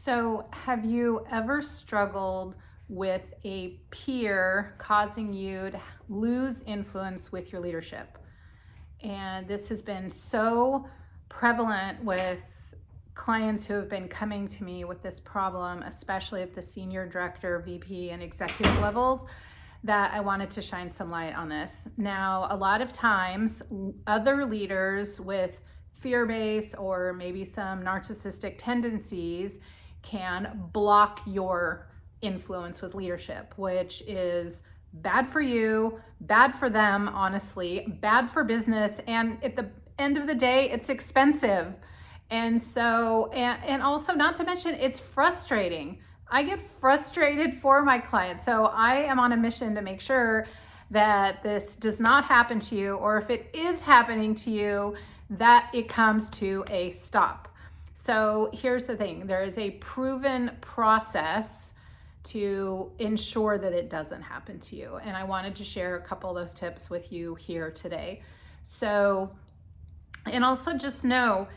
So, have you ever struggled with a peer causing you to lose influence with your leadership? And this has been so prevalent with clients who have been coming to me with this problem, especially at the senior director, VP, and executive levels, that I wanted to shine some light on this. Now, a lot of times, other leaders with fear-based or maybe some narcissistic tendencies can block your influence with leadership, which is bad for you, bad for them, honestly, bad for business, and at the end of the day, it's expensive. And so, and also not to mention, it's frustrating. I get frustrated for my clients. So I am on a mission to make sure that this does not happen to you, or if it is happening to you, that it comes to a stop. So here's the thing, there is a proven process to ensure that it doesn't happen to you. And I wanted to share a couple of those tips with you here today. So, and also just know,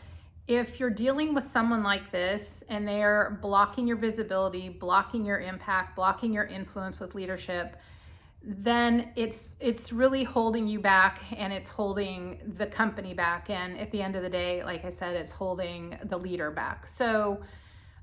if you're dealing with someone like this and they're blocking your visibility, blocking your impact, blocking your influence with leadership, then it's really holding you back, and it's holding the company back. And at the end of the day, like I said, it's holding the leader back. So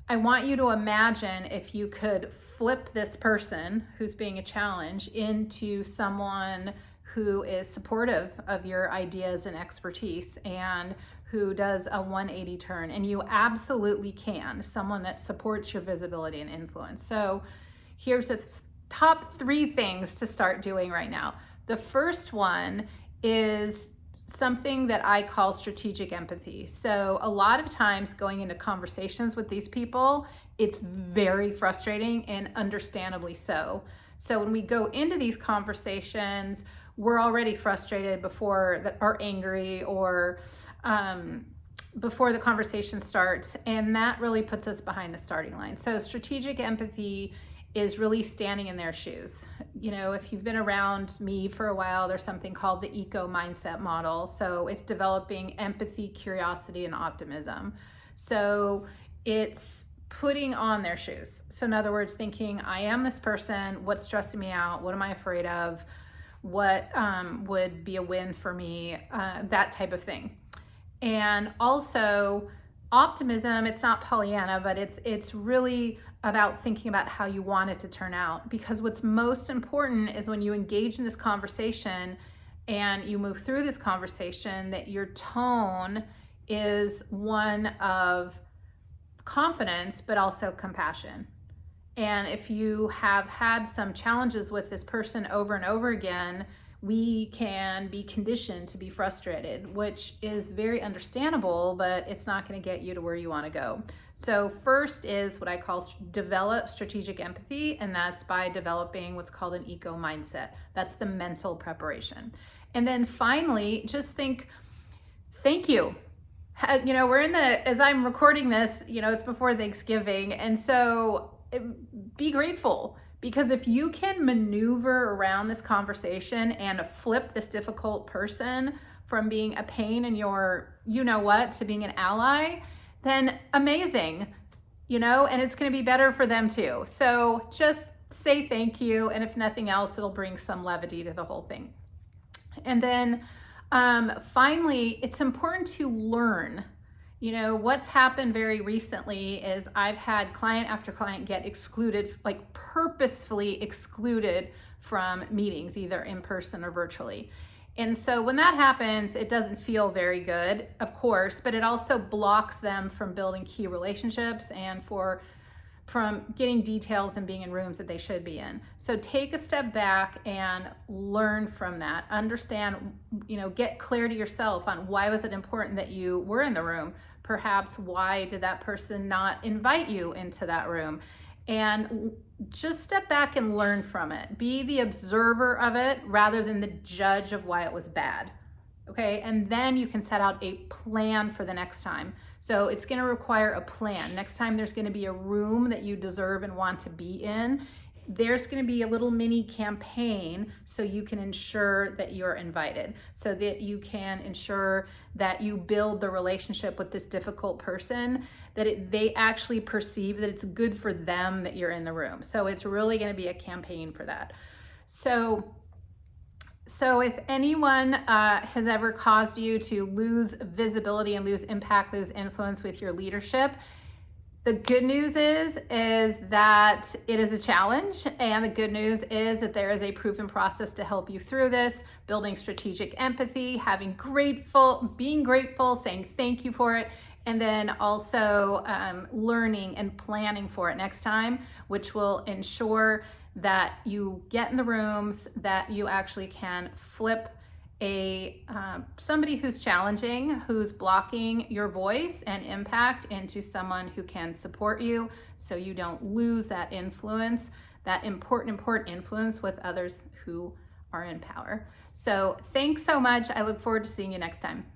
I want you to imagine if you could flip this person who's being a challenge into someone who is supportive of your ideas and expertise and who does a 180 turn, and you absolutely can, someone that supports your visibility and influence. So here's the top 3 things to start doing right now. The first one is something that I call strategic empathy. So a lot of times going into conversations with these people, it's very frustrating, and understandably so. So when we go into these conversations, we're already frustrated or angry, or before the conversation starts, and that really puts us behind the starting line. So strategic empathy is really standing in their shoes. You know, if you've been around me for a while, there's something called the eco mindset model. So it's developing empathy, curiosity, and optimism. So it's putting on their shoes. So in other words, thinking, I am this person, what's stressing me out? What am I afraid of? What would be a win for me? That type of thing. And also optimism, it's not Pollyanna, but it's really about thinking about how you want it to turn out. Because what's most important is when you engage in this conversation and you move through this conversation, that your tone is one of confidence, but also compassion. And if you have had some challenges with this person over and over again, we can be conditioned to be frustrated, which is very understandable, but it's not going to get you to where you want to go. So first is what I call develop strategic empathy, and that's by developing what's called an eco mindset. That's the mental preparation. And then finally, just think, thank you. You know, as I'm recording this, you know, it's before Thanksgiving, and so be grateful. Because if you can maneuver around this conversation and flip this difficult person from being a pain in your you-know-what to being an ally, then amazing, you know, and it's going to be better for them too. So just say thank you, and if nothing else, it'll bring some levity to the whole thing. And then finally, it's important to learn. You know, what's happened very recently is I've had client after client get excluded, like purposefully excluded from meetings, either in person or virtually. And so when that happens, it doesn't feel very good, of course, but it also blocks them from building key relationships and from getting details and being in rooms that they should be in. So take a step back and learn from that. Understand, you know, get clarity yourself on why was it important that you were in the room? Perhaps why did that person not invite you into that room? And just step back and learn from it. Be the observer of it rather than the judge of why it was bad. Okay, and then you can set out a plan for the next time. So it's going to require a plan. Next time there's going to be a room that you deserve and want to be in, there's going to be a little mini campaign so you can ensure that you're invited, so that you can ensure that you build the relationship with this difficult person, that they actually perceive that it's good for them that you're in the room. So it's really going to be a campaign for that. So if anyone has ever caused you to lose visibility and lose impact, lose influence with your leadership, the good news is that it is a challenge, and the good news is that there is a proven process to help you through this, building strategic empathy, being grateful, saying thank you for it, and then also learning and planning for it next time, which will ensure that you get in the rooms, that you actually can flip somebody who's challenging, who's blocking your voice and impact, into someone who can support you, so you don't lose that influence, that important influence with others who are in power. So thanks so much. I look forward to seeing you next time.